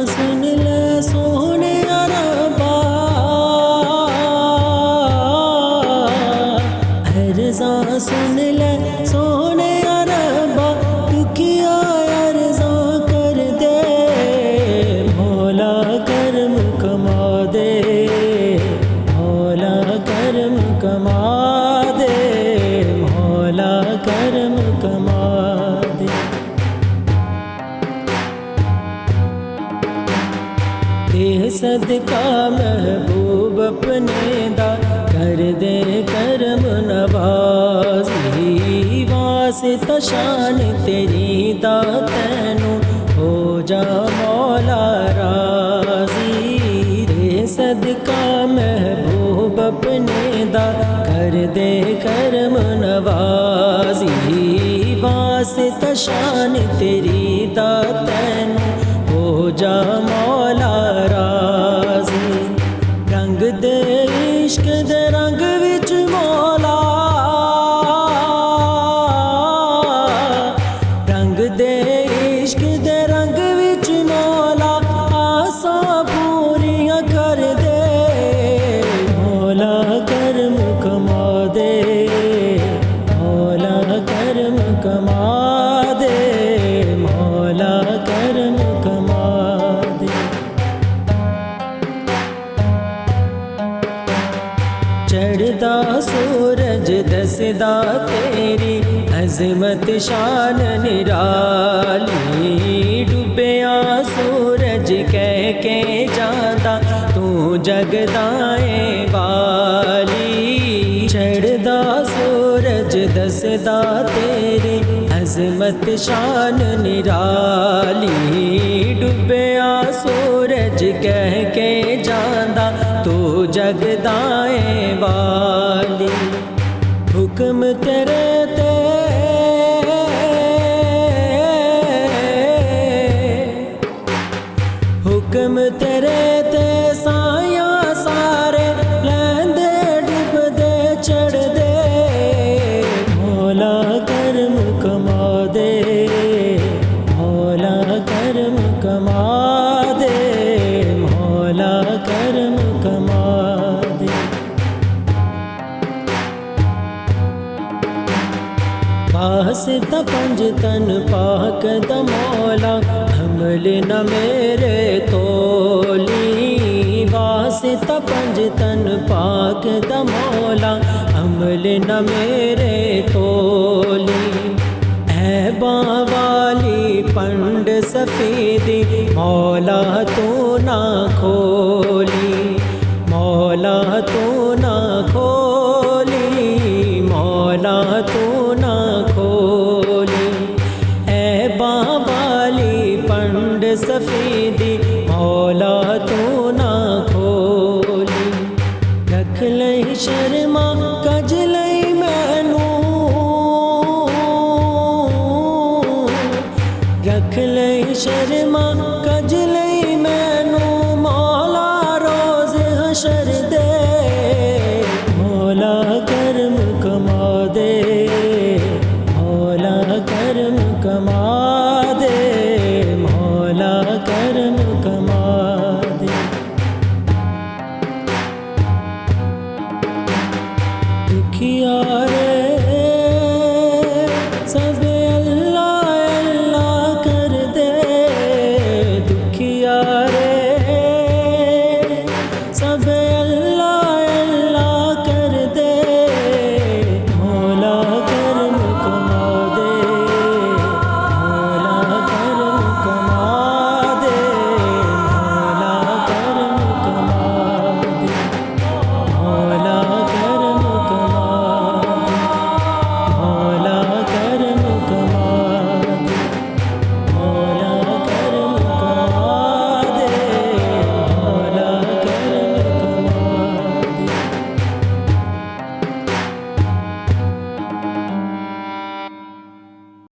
सुन ले सोने रब्बा, अर्ज़ा सुन ले सोने रब्बा, दुखिया अर्ज़ा कर दे, मौला करम कमा दे, मौला करम कमा दे, मौला करम कमा दे। सदका महबूब अपने दा कर दे करम नवाज़ी, वास्ता शान तेरी दा तैनू हो जा मौला राज़ी। दे सदका महबूब अपने दा कर दे करम नवाज़ी, वास्ता शान तेरी दा तैनू हो जा मौला राज़ी। रंग दे इश्क दे रंग विच मौला, रंग दे इश्क दे रंग विच मौला, आसां पूरियां कर दे, मौला करम कमा दे, मौला करम कमा दे, मौला करम कमा दे। चढ़दा सूरज दसदा तेरी अज़मत शान निराली, डुबया सूरज कह के जांदा तू जगदाए वाली। चढ़दा सूरज दसदा तेरी अज़मत शान निराली, डुबया सूरज कह के जांदा तू जगदाए वाली। हुक्म तेरे ते हुक्म तेरे ते साया सारे लैंदे डुबदे चढ़दे, मौला करम कमा दे, मौला करम कमा दे, मौला करम कमा दे। वास्ता पंज तन पाक दा मौला, हमल न मेरे तोली। वास्ता पंज तन पाक दा मौला, हमल न मेरे तोली। ऐबा वाली पंड सफेदी मौला तू ना खोली, मौला तू ना खोली, मौला तू ना खोली। ऐबा वाली पंड सफेदी मौला तू ना खोली। रख लई शर्मा कज लई मैनू, रख लई शर्मा कज लई मैनू, मौला रोज़ हशर दे,